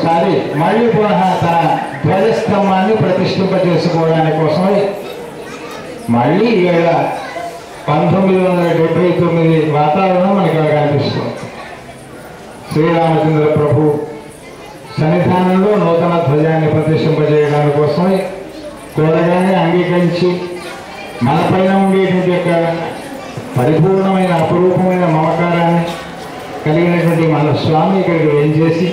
ఒకసారి మళ్ళీ పునః తన ధ్వజస్తంభాన్ని ప్రతిష్ఠింపజేసుకోవడానికి కోసమై మళ్ళీ ఈవేళ 1979 వాతావరణం మనకి ఇక్కడ కనిపిస్తుంది. శ్రీరామచంద్ర ప్రభు సన్నిధానంలో నూతన ధ్వజాన్ని ప్రతిష్ఠింపజేయడానికి కోసమై కోరగానే అంగీకరించి మనపైన ఉండేటువంటి యొక్క పరిపూర్ణమైన అపురూపమైన మమకారాన్ని కలిగినటువంటి మన స్వామి ఇక్కడికి వేంచేసి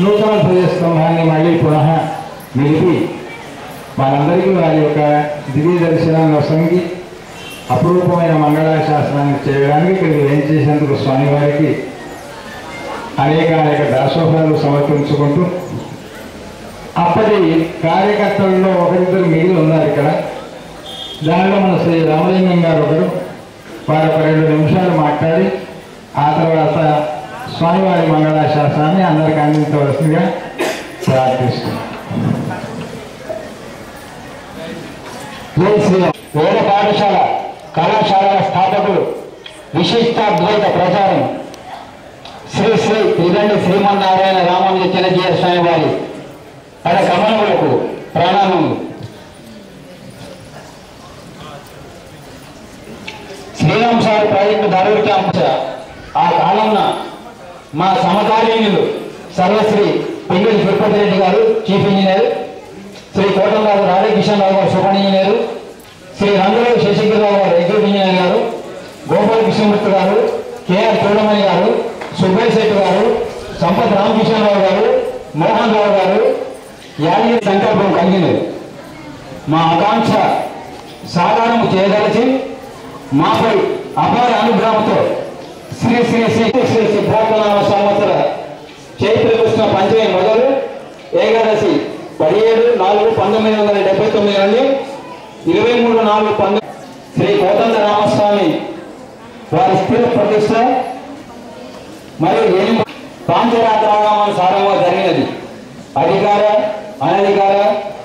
నూతన ధ్వజస్తంభాన్ని మళ్ళీ పునః నిలిపి మనందరికీ వారి యొక్క దివ్య దర్శనాన్ని వసంగి అపురూపమైన మంగళాశాసనాన్ని చేయడానికి ఇక్కడికి వేంచేసేందుకు స్వామివారికి అనేక దాసోహాలు సమర్పించుకుంటూ అప్పటి కార్యకర్తల్లో ఒకరిద్దరు మిగిలి ఉన్నారు ఇక్కడ. దానిలో మన శ్రీ రామలింగం గారు ఒకరు. వారు ఒక 2 నిమిషాలు మాట్లాడి ఆ తర్వాత స్వామివారి మంగళాశాసనాన్ని అందరికీ అందించవలసిందిగా ప్రార్థిస్తున్నాం. జై శ్రీరామ్. వేద పాఠశాల కళాశాలల స్థాపకులు, విశిష్టాద్వైత ప్రచారం శ్రీ శ్రీ త్రిదండి శ్రీమన్నారాయణ రామానుజ చిన్నజీయ స్వామి వారి పద కమలములకు ప్రణామములు. Sriram sir project Dharur campus ఆ కాలంలో మా సమకాలీనులు సర్వశ్రీ పింగళి తిరుపతి రెడ్డి గారు చీఫ్ ఇంజనీర్, శ్రీ కోటంరాజు రాధాకిషన్ రావు గారు సూపర్ ఇంజనీరు, శ్రీ రంగురావు శశిధరరావు గారు ఎగ్జిక్యూటివ్ ఇంజనీర్ గారు, గోపాల కృష్ణమూర్తి గారు, కేఆర్ చూడమణి గారు, సుబ్బయ్య శెట్టి గారు, సంపత్ రామకిషన్ రావు గారు, మోహన్ రావు గారు యాదగిరి సంకల్పం కలిగినది. మా ఆకాంక్ష సాకారము చేయదలిచి మాపై అపార అనుగ్రహంతో శ్రీ శ్రీ శ్రీ శ్రీ సిద్ధార్థనామ సంవత్సర చైత్రకృష్ణ పంచమి మొదలు ఏకాదశి 17/4/1979 నుండి 23/4/19 శ్రీ కోదండ రామస్వామి వారి స్థిర ప్రతిష్ట మరియు పాంచరాత్రాగమానుసారంగా జరిగినది. అధికార అనధికార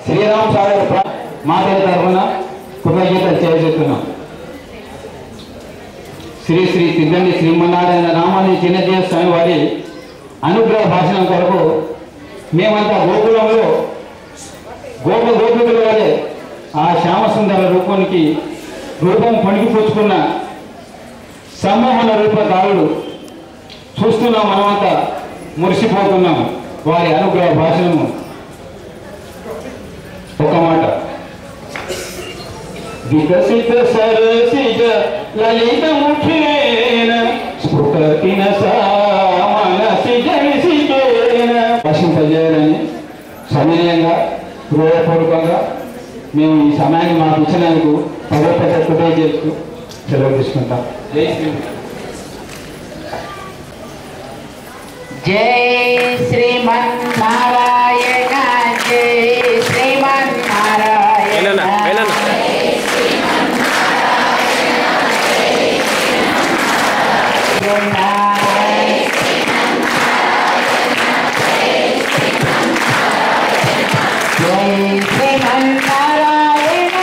శ్రీరామ్ సాగర్ మాతల తరఫున కృతజ్ఞతలు తెలియజేస్తున్నాం. శ్రీ శ్రీ త్రిదండి శ్రీమన్నారాయణ రామానుజ చిన్నజీయ స్వామి వారి అనుగ్రహ భాషణం కొరకు మేమంతా గోకులంలో గోపికల వలె ఆ శ్యామసుందర రూపం పణికిపుచ్చుకున్న సమ్మోహన రూపకారుడు చూస్తున్నాం. మనమంతా మురిసిపోతున్నాం. వారి అనుగ్రహ భాషణము ఒక మాట. వికసిత సరసిజ లలిత ముఖేన స్ఫుటతిన మనసి జనిసికేన భాషింపజేయాలని సమయంగా హృదయపూర్వకంగా మేము ఈ సమయాన్ని మాకు ఇచ్చినందుకు పదే చేస్తూ సెలవు తీసుకుంటాం. జై శ్రీ జై శ్రీమన్నారాయణ జై శ్రీమన్నారాయణ శ్రీమన్నారాయణ జై శ్రీమన్నారాయణ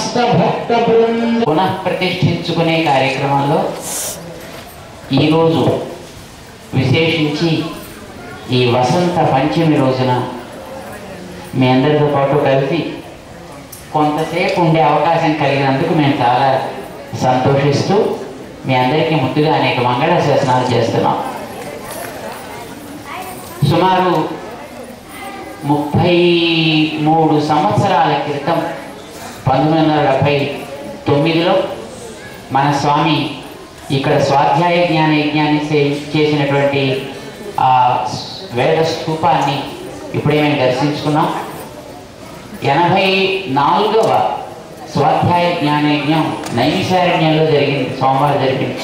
సమస్త భక్త బృంద పునః ప్రతిష్ఠించుకునే కార్యక్రమంలో ఈరోజు విశేషించి ఈ వసంత పంచమి రోజున మీ అందరితో పాటు కలిసి కొంతసేపు ఉండే అవకాశం కలిగినందుకు మేము చాలా సంతోషిస్తూ మీ అందరికీ ముందుగా అనేక మంగళాశాసనాలు చేస్తున్నాం. సుమారు 33 సంవత్సరాల క్రితం 1979లో మన స్వామి ఇక్కడ స్వాధ్యాయ జ్ఞాన యజ్ఞాన్ని చేసినటువంటి ఆ వేద స్థూపాన్ని ఇప్పుడే మేము దర్శించుకున్నాం. 84వ స్వాధ్యాయ జ్ఞాన యజ్ఞం నైమిషారణ్యంలో జరిగింది, సోమవారం జరిగింది.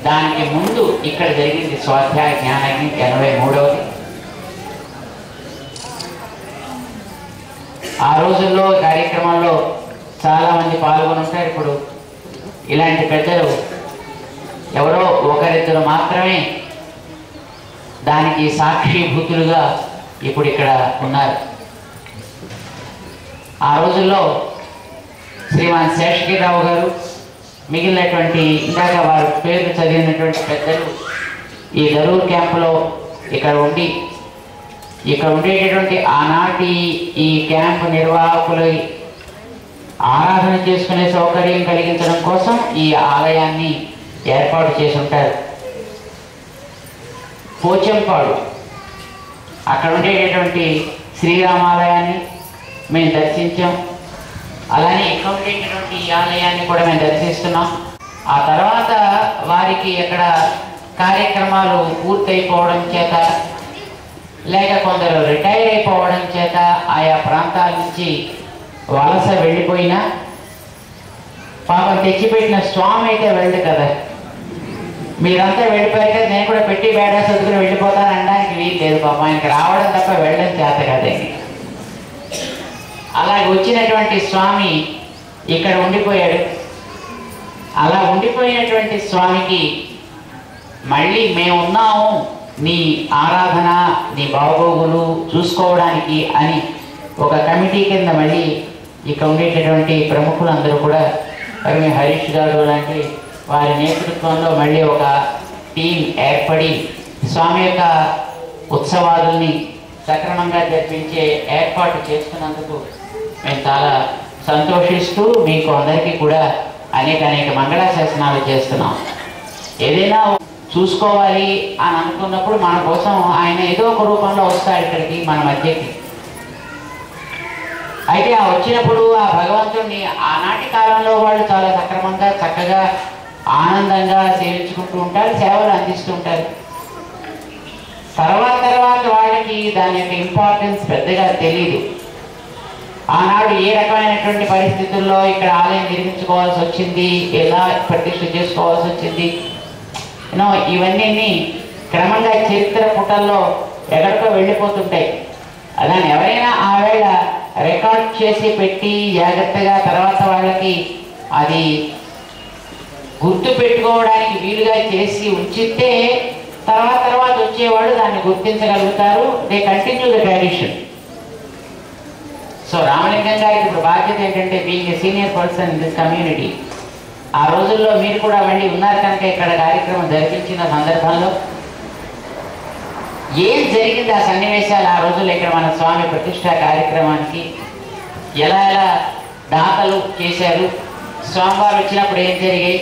దానికి ముందు ఇక్కడ జరిగింది స్వాధ్యాయ జ్ఞాన యజ్ఞం 83వది. ఆ రోజుల్లో కార్యక్రమంలో చాలామంది పాల్గొని ఉంటారు. ఇప్పుడు ఇలాంటి పెద్దలు ఎవరో ఒకరిద్దరు మాత్రమే దానికి సాక్షిభూతులుగా ఇప్పుడు ఇక్కడ ఉన్నారు. ఆ రోజుల్లో శ్రీమాన్ శేషగిరిరావు గారు, మిగిలినటువంటి ఇందాక వారి పేర్లు చదివినటువంటి పెద్దలు ఈ దరూర్ క్యాంపులో ఇక్కడ ఉండేటటువంటి ఆనాటి ఈ క్యాంపు నిర్వాహకులు ఆరాధన చేసుకునే సౌకర్యం కలిగించడం కోసం ఈ ఆలయాన్ని ఏర్పాటు చేసి ఉంటారు. పోచంపాడు అక్కడ ఉండేటటువంటి శ్రీరామాలయాన్ని మేము దర్శించాం. అలానే ఇక్కడ ఉండేటటువంటి ఈ ఆలయాన్ని కూడా మేము దర్శిస్తున్నాం. ఆ తర్వాత వారికి ఇక్కడ కార్యక్రమాలు పూర్తయిపోవడం చేత, లేక కొందరు రిటైర్ అయిపోవడం చేత ఆయా ప్రాంతాల నుంచి వలస వెళ్ళిపోయినా, పాపం తెచ్చిపెట్టిన స్వామి అయితే వెళ్ళదు కదా, మీరంతా వెళ్ళిపోయారు కదా, నేను కూడా పెట్టి బేడా సర్దుకుని వెళ్ళిపోతాను అనడానికి వీలు లేదు. పాపం ఆయనకి రావడం తప్ప వెళ్ళడం చేత కదండి. అలాగే వచ్చినటువంటి స్వామి ఇక్కడ ఉండిపోయాడు. అలా ఉండిపోయినటువంటి స్వామికి మళ్ళీ మేమున్నాము నీ ఆరాధన, నీ బాగోగులు చూసుకోవడానికి అని ఒక కమిటీ కింద మళ్ళీ ఇక్కడ ఉండేటటువంటి ప్రముఖులందరూ కూడా హరీష్ గారు లాంటి వారి నేతృత్వంలో మళ్ళీ ఒక టీం ఏర్పడి స్వామి యొక్క ఉత్సవాలని సక్రమంగా జరిపించే ఏర్పాటు చేసుకున్నందుకు మేము చాలా సంతోషిస్తూ మీకు అందరికీ కూడా అనేక మంగళాశాసనాలు చేస్తున్నాం. ఏదైనా చూసుకోవాలి అని అనుకున్నప్పుడు మన కోసం ఆయన ఏదో ఒక రూపంలో వస్తాడు ఇక్కడికి, మన మధ్యకి. అయితే ఆ వచ్చినప్పుడు ఆ భగవంతుడిని ఆనాటి కాలంలో వాళ్ళు చాలా సక్రమంగా చక్కగా ఆనందంగా సేవించుకుంటూ ఉంటారు, సేవలు అందిస్తూ ఉంటారు. తర్వాత వాళ్ళకి దాని యొక్క ఇంపార్టెన్స్ పెద్దగా తెలియదు. ఆనాడు ఏ రకమైనటువంటి పరిస్థితుల్లో ఇక్కడ ఆలయం నిర్మించుకోవాల్సి వచ్చింది, ఎలా ప్రతిష్ఠ చేసుకోవాల్సి వచ్చింది, ఇవన్నీ క్రమంగా చరిత్ర పుటల్లో ఎక్కడికో వెళ్ళిపోతుంటాయి. దాన్ని ఎవరైనా ఆ వేళ రికార్డ్ చేసి పెట్టి జాగ్రత్తగా తర్వాత వాళ్ళకి అది గుర్తు పెట్టుకోవడానికి వీలుగా చేసి ఉంచితే తర్వాత వచ్చేవాళ్ళు దాన్ని గుర్తించగలుగుతారు. They continue the tradition. So Ramalingam గారికి ఇప్పుడు బాధ్యత ఏంటంటే, being a senior person in this community, ఆ రోజుల్లో మీరు కూడా వెళ్ళి ఉన్నారు కనుక ఇక్కడ కార్యక్రమం జరిపించిన సందర్భంలో ఏం జరిగింది, ఆ సన్నివేశాలు ఆ రోజుల్లో ఇక్కడ మన స్వామి ప్రతిష్ఠా కార్యక్రమానికి ఎలా దాతలు చేశారు, స్వామివారు వచ్చినప్పుడు ఏం జరిగాయి,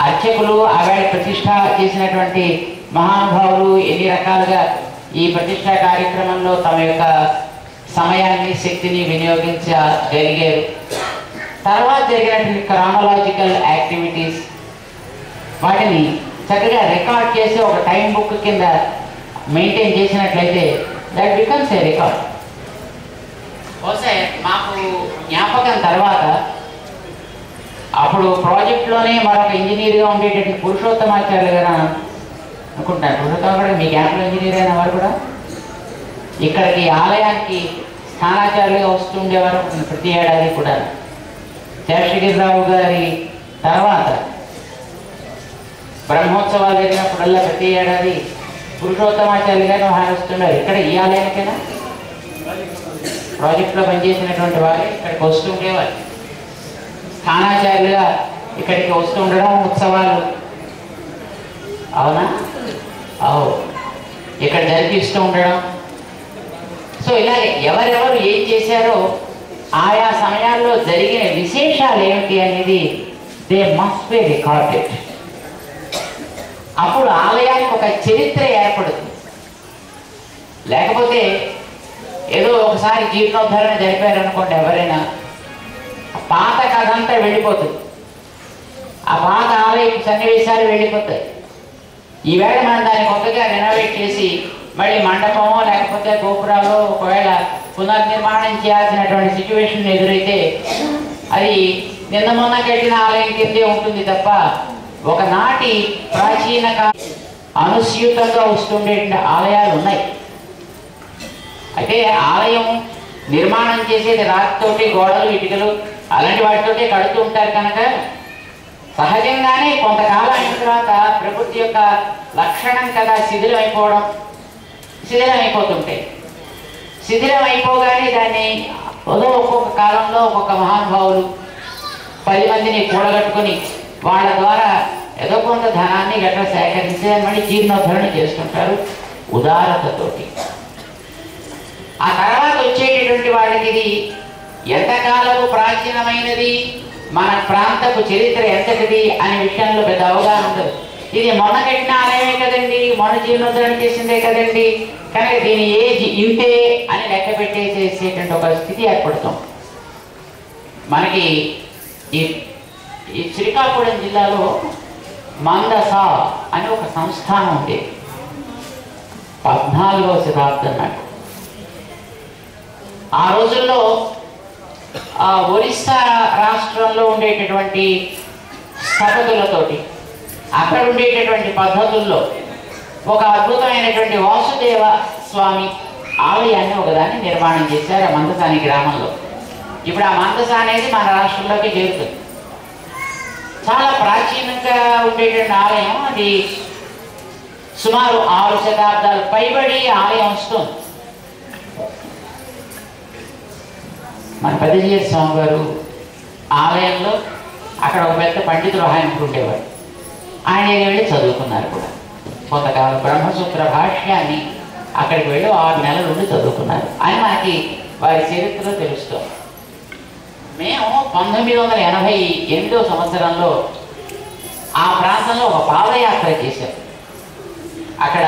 అర్చకులు ఆవేళ ప్రతిష్ఠ చేసినటువంటి మహానుభావులు ఎన్ని రకాలుగా ఈ ప్రతిష్ఠా కార్యక్రమంలో తమ యొక్క సమయాన్ని శక్తిని వినియోగించగలిగారు. తర్వాత జరిగినటువంటి క్రానలాజికల్ యాక్టివిటీస్ వాటిని చక్కగా రికార్డ్ చేసి ఒక టైం బుక్ కింద మెయింటైన్ చేసినట్లయితే దట్ బికమ్స్ ఏ రికార్డ్. బహుశా మాకు జ్ఞాపకం తర్వాత అప్పుడు ప్రాజెక్ట్లోనే మరొక ఇంజనీర్గా ఉండేటటువంటి పురుషోత్తమాచార్యులు గారు అనుకుంటాను, పురుషోత్తమ కూడా మీ క్యాంప్లో ఇంజనీర్ అయిన వారు కూడా ఇక్కడికి ఆలయానికి స్థానాచార్యులుగా వస్తుండేవారు ప్రతి ఏడాది కూడా. శేషగిరిరావు గారి తర్వాత బ్రహ్మోత్సవాలు జరిగినప్పుడల్లా ప్రతి ఏడాది పురుషోత్తమాచార్యులు గారిని వస్తున్నారు. ఇక్కడ ఈ ఆలయానికైనా ప్రాజెక్టులో పనిచేసినటువంటి వారు ఇక్కడికి వస్తుండేవారు. స్థానాచార్యులుగా ఇక్కడికి వస్తూ ఉండడం, ఉత్సవాలు అవునా ఇక్కడ జరిపిస్తూ ఉండడం. సో ఇలాగే ఎవరెవరు ఏం చేశారో ఆయా సమయాల్లో జరిగిన విశేషాలు ఏమిటి అనేది దే మస్ట్ బి రికార్డెడ్. అప్పుడు ఆలయానికి ఒక చరిత్ర ఏర్పడుతుంది. లేకపోతే ఏదో ఒకసారి జీర్ణోద్ధరణ జరిపారనుకోండి, ఎవరైనా పాత కథ అంతా వెళ్ళిపోతుంది, ఆ పాత ఆలయ సన్నివేశాలు వెళ్ళిపోతాయి. ఈవేళ మనం దాన్ని కొత్తగా రెనోవేట్ చేసి మళ్ళీ మండపమో లేకపోతే గోపురాలు ఒకవేళ పునర్నిర్మాణం చేయాల్సినటువంటి సిచ్యువేషన్ ఎదురైతే అది నిన్న మొన్న కట్టిన ఆలయం కిందే ఉంటుంది తప్ప ఒకనాటి ప్రాచీన అనుస్యూతంగా వస్తుండే ఆలయాలు ఉన్నాయి. అయితే ఆలయం నిర్మాణం చేసేది రాతితోటి, గోడలు, ఇటుకలు అలాంటి వాటితోటి కడుతూ ఉంటారు కనుక సహజంగానే కొంతకాలం అయిన తర్వాత ప్రకృతి యొక్క లక్షణం కదా శిథిలం అయిపోతుంటాయి. శిథిలం అయిపోగానే దాన్ని ఒక్కొక్క కాలంలో ఒక్కొక్క మహానుభావులు 10 మందిని కూడగట్టుకుని వాళ్ళ ద్వారా ఏదో కొంత ధనాన్ని గట్రా సేకరించి మళ్ళీ జీర్ణోద్ధరణ చేస్తుంటారు ఉదారతతోటి. ఆ తర్వాత వచ్చేటటువంటి వాళ్ళకి ఇది ఎంతకాలము ప్రాచీనమైనది, మన ప్రాంతపు చరిత్ర ఎంతటిది అనే విషయంలో పెద్ద అవగాహన ఉండదు. ఇది మొన్న కట్టిన ఆలయమే కదండి, మొన్న జీర్ణోద్ధరణ చేసిందే కదండి, కనుక దీని ఏజ్ ఇంతే అని లెక్క పెట్టేసేసేటువంటి ఒక స్థితి ఏర్పడుతాం. మనకి ఈ శ్రీకాకుళం జిల్లాలో మందస అని ఒక సంస్థానం ఉండేది 14వ శతాబ్దం నాటి. ఆ రోజుల్లో ఒరిస్సా రాష్ట్రంలో ఉండేటటువంటి స్థపతులతోటి అక్కడ ఉండేటటువంటి పద్ధతుల్లో ఒక అద్భుతమైనటువంటి వాసుదేవ స్వామి ఆలయాన్ని ఒకదాన్ని నిర్మాణం చేశారు ఆ మందసాని గ్రామంలో. ఇప్పుడు ఆ మందస అనేది మన రాష్ట్రంలోకి చేరుతుంది. చాలా ప్రాచీనంగా ఉండేటువంటి ఆలయం. అది సుమారు 6 శతాబ్దాలు పైబడి ఆలయం వస్తుంది. మన పెద్దజీయ స్వామి గారు ఆలయంలో అక్కడ ఒక పెద్ద పండితుడు ఆయన ఉండేవాడు. ఆయన వెళ్ళి చదువుకున్నారు కూడా. కొంతకాలం బ్రహ్మసూత్ర భాష్యాన్ని అక్కడికి వెళ్ళి 6 నెలల నుండి చదువుకున్నారు అని మనకి వారి చరిత్రలో తెలుస్తుంది. మేము 1988వ సంవత్సరంలో ఆ ప్రాంతంలో ఒక పాదయాత్ర చేశాం. అక్కడ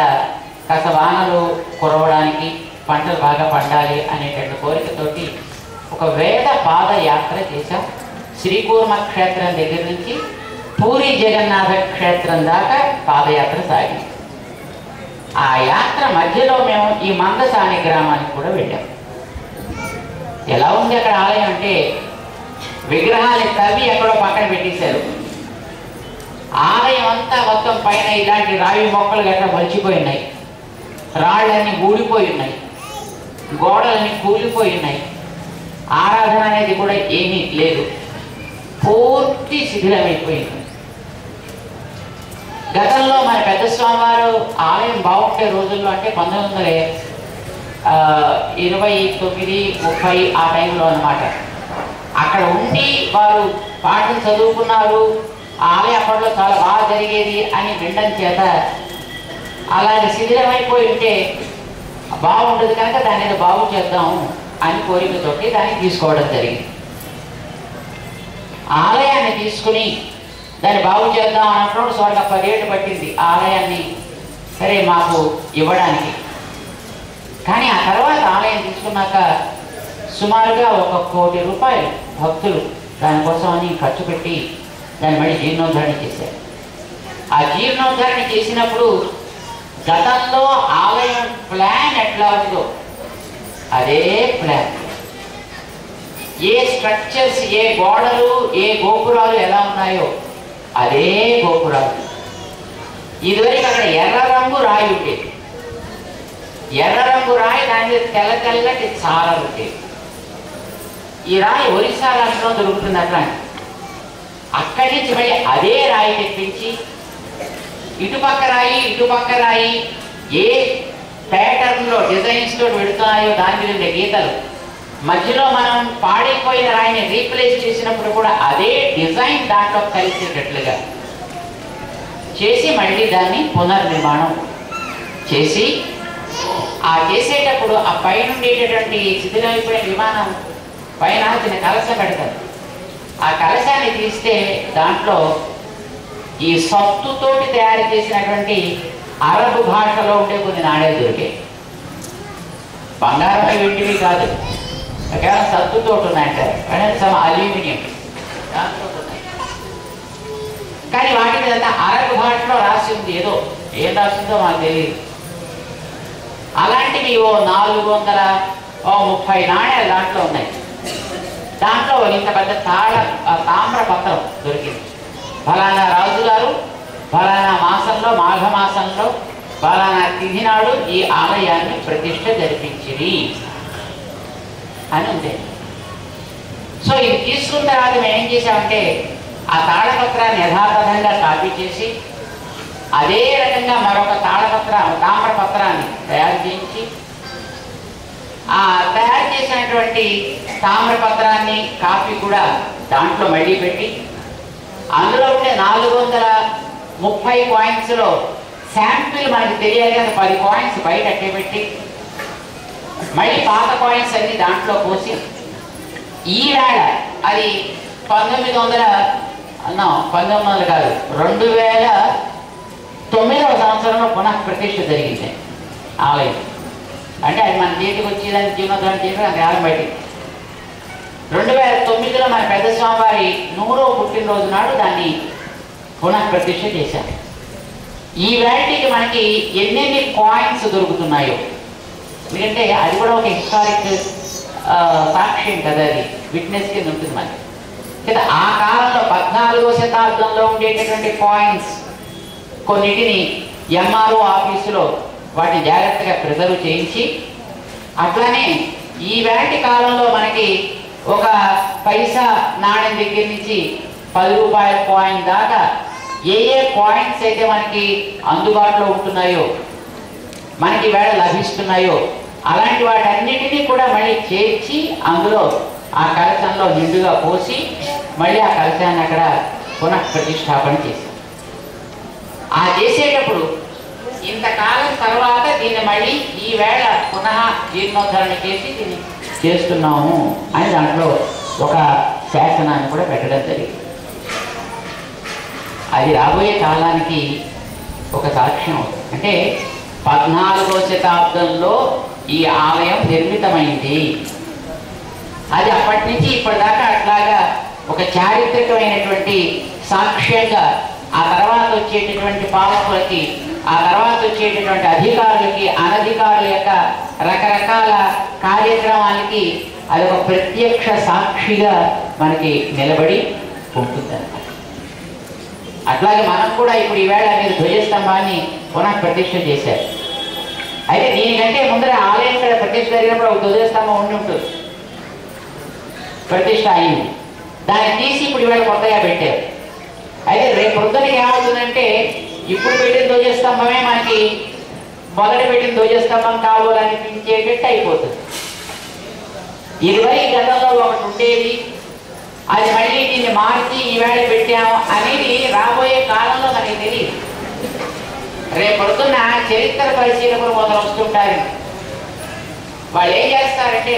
కాస్త వానలు కురవడానికి, పంటలు బాగా పండాలి అనేటువంటి కోరికతోటి ఒక వేద పాదయాత్ర చేశాం. శ్రీకూర్మ క్షేత్రం దగ్గర నుంచి పూరి జగన్నాథ క్షేత్రం దాకా పాదయాత్ర సాగింది. ఆ యాత్ర మధ్యలో మేము ఈ మందసాని గ్రామానికి కూడా వెళ్ళాం. ఎలా ఉంది అక్కడ ఆలయం అంటే విగ్రహాలు తవ్వి ఎక్కడో పక్కన పెట్టేశారు. ఆలయం అంతా మొత్తం పైన ఇలాంటి రావి మొక్కలు గట్రా మలిచిపోయి ఉన్నాయి, రాళ్ళన్నీ ఊడిపోయి ఉన్నాయి, గోడలన్నీ కూలిపోయి ఉన్నాయి, ఆరాధన అనేది కూడా ఏమీ లేదు, పూర్తి శిథిలమైపోయింది. గతంలో మన పెద్ద స్వామివారు ఆలయం బాగుంటే రోజుల్లో అంటే 1929, 30 ఆ టైంలో అన్నమాట. అక్కడ ఉండి వారు పాఠం చదువుకున్నారు. ఆలయం అప్పట్లో చాలా బాగా జరిగేది అని వినడం చేత అలాగే శిథిలమైపోయి ఉంటే బాగుంటుంది కనుక దాన్ని ఏదో బాగు చేద్దాం అని కోరికతోటి దాన్ని తీసుకోవడం జరిగింది. ఆలయాన్ని తీసుకుని దాన్ని బాగు చేద్దాం అన్నప్పుడు స్వర్గ 10 ఏళ్ళు పట్టింది ఆలయాన్ని సరే మాకు ఇవ్వడానికి. కానీ ఆ తర్వాత ఆలయం తీసుకున్నాక సుమారుగా 1 కోటి రూపాయలు భక్తులు దానికోసం అని ఖర్చు పెట్టి దాన్ని మళ్ళీ జీర్ణోద్ధరణ చేశారు. ఆ జీర్ణోద్ధరణ చేసినప్పుడు గతంలో ఆలయం ప్లాన్ ఎట్లా ఉందో అదే ప్లాన్, ఏ స్ట్రక్చర్స్, ఏ గోడలు, ఏ గోపురాలు ఎలా ఉన్నాయో అదే గోపురాలు. ఇదివరకు అక్కడ ఎర్ర రంగు రాయి ఉండేది. ఎర్ర రంగు రాయి దాని మీద తెల్ల తెల్లటి చారలు ఉండేది. ఈ రాయి ఒరిస్సా రాష్ట్రంలో దొరుకుతుంది. అట్లాంటి అక్కడి నుంచి మళ్ళీ అదే రాయి తెప్పించి ఇటుపక్క రాయి ఏ ప్యాటర్న్లో డిజైన్స్ తోటి పెడుతున్నాయో దాని మీద ఉండే గీతలు మధ్యలో మనం పాడైపోయిన రాయిని రీప్లేస్ చేసినప్పుడు కూడా అదే డిజైన్ దాంట్లో కలిసేటట్లుగా చేసి మళ్ళీ దాన్ని పునర్నిర్మాణం చేసి ఆ చేసేటప్పుడు ఆ పైన ఉండేటటువంటి శిథిలమైపోయిన విమానం పైన చిన్న కలశం పెడతారు. ఆ కలశాన్ని తీస్తే దాంట్లో ఈ సత్తుతోటి తయారు చేసినటువంటి అరబు భాషలో ఉండే కొన్ని నాణేలు దొరికాయి. బంగారం వీటివి కాదు, కేవలం సత్తుతోటి ఉన్నాయంటారు. సమ్ అల్యూమినియం దాంతో ఉన్నాయి. కానీ వాటి మీద అరబు భాషలో రాసి ఉంది. ఏదో ఏం రాసిందో మాకు తెలియదు. అలాంటివి 430 నాణ్యాలు దాంట్లో ఉన్నాయి. దాంట్లో ఇంత పెద్ద తామ్ర పత్రం దొరికింది. ఫలానా రాజుగారు ఫలానా మాసంలో మాఘమాసంలో ఫలానా తిథి నాడు ఈ ఆలయాన్ని ప్రతిష్ఠ జరిపించింది అని ఉంది. సో ఇది తీసుకున్న తర్వాత మేము ఏం చేసామంటే ఆ తాళపత్రాన్ని యథాతథంగా కాపీ చేసి అదే రకంగా మరొక తామ్రపత్రాన్ని తయారు చేయించి ఆ తయారు చేసినటువంటి తామ్రపత్రాన్ని కాపీ కూడా దాంట్లో మళ్ళీ పెట్టి అందులో ఉండే 430 కాయిన్స్లో శాంపిల్ మనకి తెలియాలి కదా 10 కాయిన్స్ బయట అట్టేపెట్టి మళ్ళీ పాత కాయిన్స్ అన్ని దాంట్లో పోసి ఈవేళ అది 1900 కాదు 2009వ సంవత్సరంలో పునః ప్రతిష్ఠ జరిగింది ఆలయం. అంటే అది మన చేతికి వచ్చేదాన్ని జీవనోద్ధరణ చేసి అది ఆలయం బయటికి 2009లో మన పెద్ద స్వామివారి 100వ పుట్టినరోజు నాడు దాన్ని పునః ప్రతిష్ఠ చేశారు. ఈ వేళకి మనకి ఎన్నెన్ని కాయిన్స్ దొరుకుతున్నాయో, ఎందుకంటే అది కూడా ఒక హిస్టారిక్ సాక్ష్యం కదా, అది విట్నెస్ కింద ఉంటుంది మనకి కదా. ఆ కాలంలో 14వ శతాబ్దంలో ఉండేటటువంటి కాయిన్స్ కొన్నిటిని ఎంఆర్ఓ ఆఫీసులో వాటిని జాగ్రత్తగా ప్రిజర్వ్ చేయించి, అట్లానే ఈ వేటి కాలంలో మనకి ఒక పైసా నాణ్యం దగ్గర నుంచి 10 రూపాయల కాయిన్ దాకా ఏ కాయిన్స్ అయితే మనకి అందుబాటులో ఉంటున్నాయో, మనకి వేళ లభిస్తున్నాయో అలాంటి వాటన్నిటినీ కూడా మళ్ళీ చేర్చి అందులో ఆ కలశంలో నిండుగా పోసి మళ్ళీ ఆ కలశాన్ని అక్కడ పునః ప్రతిష్టాపన చేశాం. ఆ చేసేటప్పుడు ఇంతకాలం తర్వాత దీన్ని మళ్ళీ ఈ వేళ పునః జీర్ణోద్ధరణ చేసి దీన్ని చేస్తున్నాము అని దాంట్లో ఒక శాసనాన్ని కూడా పెట్టడం జరిగింది. అది రాబోయే కాలానికి ఒక సాక్ష్యం. అంటే 14వ శతాబ్దంలో ఈ ఆలయం నిర్మితమైంది. అది అప్పటి నుంచి ఇప్పటిదాకా అట్లాగా ఒక చారిత్రకమైనటువంటి సాక్ష్యంగా ఆ తర్వాత వచ్చేటటువంటి పాలకులకి, ఆ తర్వాత వచ్చేటటువంటి అధికారులకి, అనధికారుల యొక్క రకరకాల కార్యక్రమాలకి అదొక ప్రత్యక్ష సాక్షిగా మనకి నిలబడి ఉంటుందన్నమాట. అట్లాగే మనం కూడా ఇప్పుడు ఈవేళ మీరు ధ్వజస్తంభాన్ని పునః ప్రతిష్ఠ చేశారు. అయితే దీనికంటే ముందర ఆలయం ఇక్కడ ప్రతిష్ఠ జరిగినప్పుడు ఒక ధ్వజస్తంభం ఉండి ఉంటుంది, ప్రతిష్ఠ అయింది. దాన్ని తీసి ఇప్పుడు ఈవేళ కొత్తగా పెట్టారు. అయితే రేపు పొద్దునకి ఏమవుతుందంటే ఇప్పుడు పెట్టిన ధ్వజస్తంభమే మనకి మొదట పెట్టిన ధ్వజస్తంభం కావాలనిపించేటట్టు అయిపోతుంది. ఇదివరకు గతంలో ఒకటి ఉండేది, అది మళ్ళీ దీన్ని మార్చి ఈవేళ పెట్టాము అనేది రాబోయే కాలంలో మనకి తెలియదు. రేపు పొద్దున్న చరిత్ర పరిశీలకులు మొదలు వస్తుంటారు. వాళ్ళు ఏం చేస్తారంటే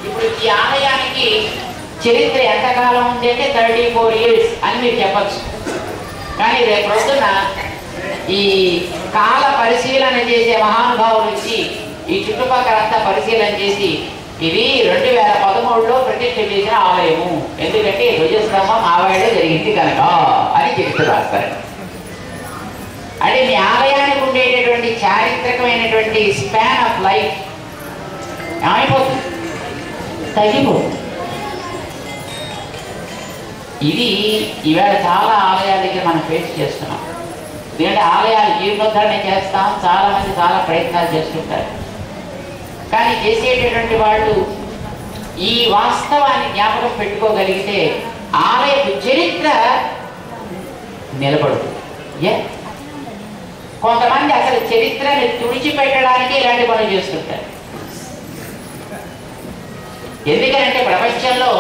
ఇప్పుడు ఈ ఆలయానికి చరిత్ర ఎంతకాలం ఉంది అంటే 34 years అని మీరు చెప్పచ్చు. కానీ రేపు పొద్దున ఈ కాల పరిశీలన చేసే మహానుభావులు వచ్చి ఈ చుట్టుపక్కలంతా పరిశీలన చేసి ఇది 2013లో ప్రతిష్ఠ చేసిన ఆలయము, ఎందుకంటే ధ్వజస్తంభం ఆవేళ జరిగింది కనుక అని చరిత్ర రాస్తారు. అంటే మీ ఆలయానికి ఉండేటటువంటి చారిత్రకమైనటువంటి స్పాన్ ఆఫ్ లైఫ్ ఏమైపోతుంది, తగ్గిపోతుంది. ఇది ఈవేళ చాలా ఆలయాల దగ్గర మనం ఫేస్ చేస్తున్నాం. ఎందుకంటే ఆలయాలు జీర్ణోద్ధరణ చేస్తాం, చాలామంది చాలా ప్రయత్నాలు చేస్తుంటారు. కానీ చేసేటటువంటి వాళ్ళు ఈ వాస్తవాన్ని జ్ఞాపకం పెట్టుకోగలిగితే ఆలయపు చరిత్ర నిలబడుతుంది. కొంతమంది అసలు చరిత్రని తుడిచిపెట్టడానికి ఇలాంటి పనులు చేస్తుంటారు. ఎందుకంటే ప్రపంచంలో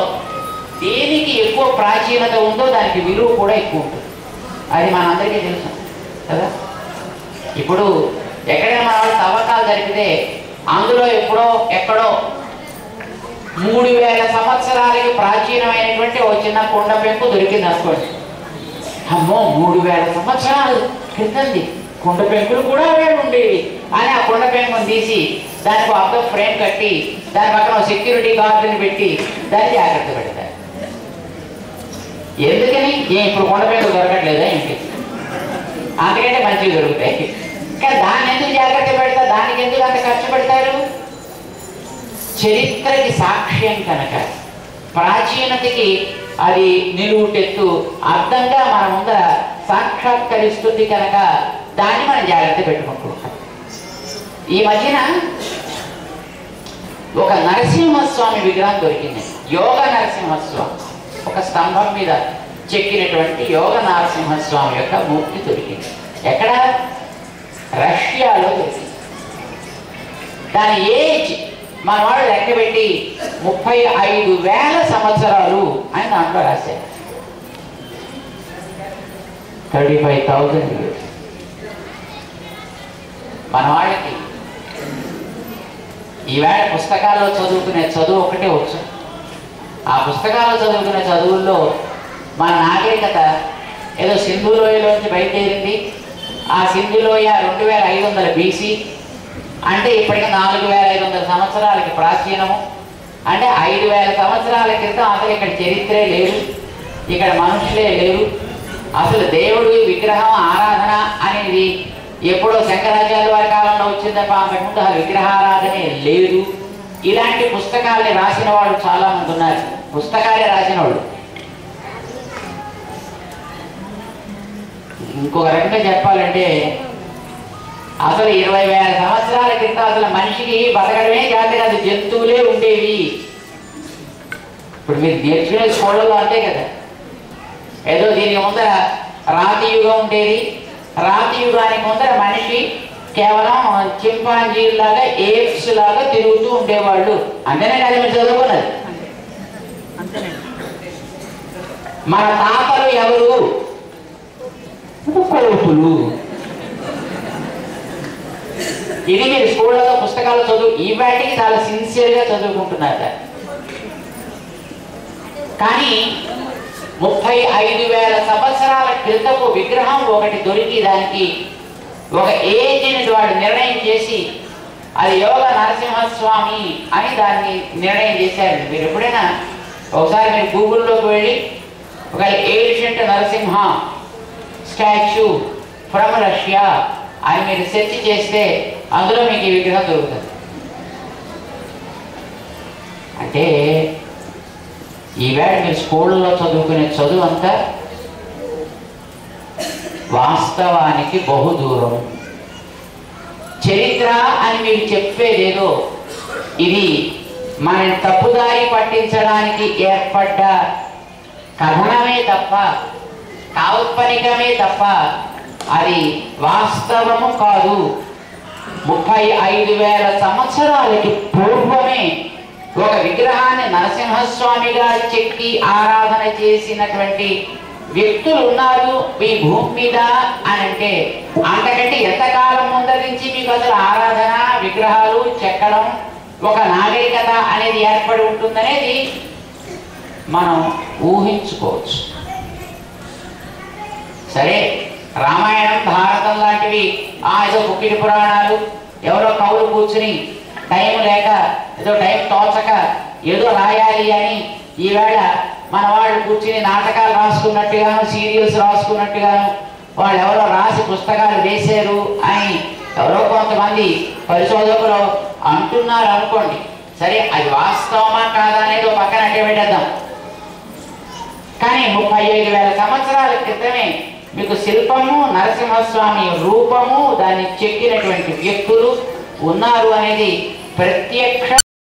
దేనికి ఎక్కువ ప్రాచీనత ఉందో దానికి విలువ కూడా ఎక్కువ ఉంటుంది. అది మనందరికీ తెలుసు కదా. ఇప్పుడు ఎక్కడైనా మన వాళ్ళు తవ్వకాలు జరిపితే అందులో ఎక్కడో 3000 సంవత్సరాలకి ప్రాచీనమైనటువంటి ఓ చిన్న కొండ పెంకు దొరికింది అనుకోండి. అమ్మో 3000 సంవత్సరాలు క్రితంది కొండ పెంకులు కూడా వేడు ఉండేవి అని ఆ కొండ పెంకును తీసి దానికి ఒక ఫ్రేమ్ కట్టి దాని పక్కన సెక్యూరిటీ గార్డుని పెట్టి దాన్ని జాగ్రత్త పెడతారు. ఎందుకని ఇప్పుడు కొండ పెంకులు దొరకట్లేదా ఏంటి? అందుకంటే మంచివి దొరుకుతాయి. కానీ దాన్ని ఎందుకు జాగ్రత్త పెడతారు? దానికి ఎందుకు అంత ఖర్చు పెడతారు? చరిత్రకి సాక్ష్యం కనుక, ప్రాచీనతకి అది నిలువుటెత్తు అర్థంగా మన ముందర సాక్షాత్కరిస్తుంది కనుక దాన్ని మనం జాగ్రత్త పెట్టుకుంటున్నాం. ఈ మధ్యన ఒక నరసింహస్వామి విగ్రహం దొరికింది. యోగ నరసింహస్వామి, ఒక స్తంభం మీద చెక్కినటువంటి యోగ నరసింహస్వామి యొక్క మూర్తి దొరికింది. ఎక్కడ? రష్యాలో దొరికింది. దాని ఏజ్ మన వాళ్ళు లెక్క పెట్టి 35,000 సంవత్సరాలు అని దాంట్లో రాశారు. 35,000 years. మన వాళ్ళకి ఈవేళ పుస్తకాల్లో చదువుకునే చదువు ఒకటే వచ్చు. ఆ పుస్తకాల్లో చదువుకునే చదువుల్లో మన నాగరికత ఏదో సింధు లోయలోంచి బయలుదేరింది. ఆ సింధు లోయ 2500 BC అంటే ఇప్పటికి 4500 సంవత్సరాలకి ప్రాచీనము. అంటే 5000 సంవత్సరాల క్రితం అసలు ఇక్కడ చరిత్రే లేదు, ఇక్కడ మనుషులే లేరు. అసలు దేవుడు విగ్రహం ఆరాధన అనేది ఎప్పుడో శంకరాచార్య వారి కాలంలో వచ్చింది తప్ప అంతకుముందు ఆ విగ్రహారాధనే లేదు. ఇలాంటి పుస్తకాల్ని రాసిన వాళ్ళు చాలా మంది ఉన్నారు. పుస్తకాలే రాసిన వాళ్ళు. ఇంకొక రకంగా చెప్పాలంటే అసలు 20,000 సంవత్సరాల క్రితం అసలు మనిషికి బతకడమే జాతి కాదు, జంతువులే ఉండేవి. ఇప్పుడు మీరు నేర్చుకునే స్కూళ్ళలో అంతే కదా. ఏదో దీనికి ముందర రాతి యుగం ఉండేది. రాతి యుగానికి ముందర మనిషి కేవలం చింపాంజీలాగా ఏప్స్ లాగా తిరుగుతూ ఉండేవాళ్ళు. అంతేనే కదా మీరు చదువుకున్నది. మన తాతలు ఎవరు? కోతులు. ఇది మీరు స్కూళ్ళలో పుస్తకాలు చదువు ఈ వాటికి చాలా సిన్సియర్గా చదువుకుంటున్నారు. కానీ 35,000 సంవత్సరాల క్రితపు విగ్రహం ఒకటి దొరికి దానికి ఒక ఏజ్ని వాడు నిర్ణయం చేసి అది యోగ నరసింహస్వామి అని దాన్ని నిర్ణయం చేశారు. మీరు ఎప్పుడైనా ఒకసారి మీరు గూగుల్లోకి వెళ్ళి ఒక ancient Narasimha statue from Russia అని మీరు సెర్చ్ చేస్తే అందులో మీకు ఈ విగ్రహం దొరుకుతుంది. అంటే ఈవేళ మీరు స్కూళ్ళలో చదువుకునే చదువు అంతా వాస్తవానికి బహుదూరం. చరిత్ర అని మీరు చెప్పేదేదో ఇది మనని తప్పుదారి పట్టించడానికి ఏర్పడ్డ కథనమే తప్ప, కాల్పనికమే తప్ప అది వాస్తవము కాదు. 35,000 సంవత్సరాలకి పూర్వమే ఒక విగ్రహాన్ని నరసింహస్వామిగా చెక్కి ఆరాధన చేసినటువంటి వ్యక్తులు ఉన్నారు ఈ భూమి మీద అని అంటే అంతకంటే ఎంతకాలం ముందర నుంచి మీకు అసలు ఆరాధన, విగ్రహాలు చెక్కడం, ఒక నాగరికత అనేది ఏర్పడి ఉంటుందనేది మనం ఊహించుకోవచ్చు. సరే, రామాయణం, భారతం లాంటివి ఏదో పుక్కిటి పురాణాలు ఎవరో కవులు కూర్చుని టైం లేక ఏదో టైం తోచక ఏదో రాయాలి అని ఈవేళ మన వాళ్ళు కూర్చుని నాటకాలు రాసుకున్నట్టుగాను, సీరియల్స్ రాసుకున్నట్టుగాను వాళ్ళు ఎవరో రాసి పుస్తకాలు వేశారు అని ఎవరో కొంతమంది పరిశోధకులు అంటున్నారు అనుకోండి. సరే, అది వాస్తవమా కాదా అనేది ఒక పక్కన అడ్డే పెట్టేద్దాం. కానీ 35,000 సంవత్సరాల క్రితమే మీకు శిల్పము, నరసింహస్వామి రూపము, దాన్ని చెక్కినటువంటి వ్యక్తులు ఉన్నారు అనేది ప్రత్యక్ష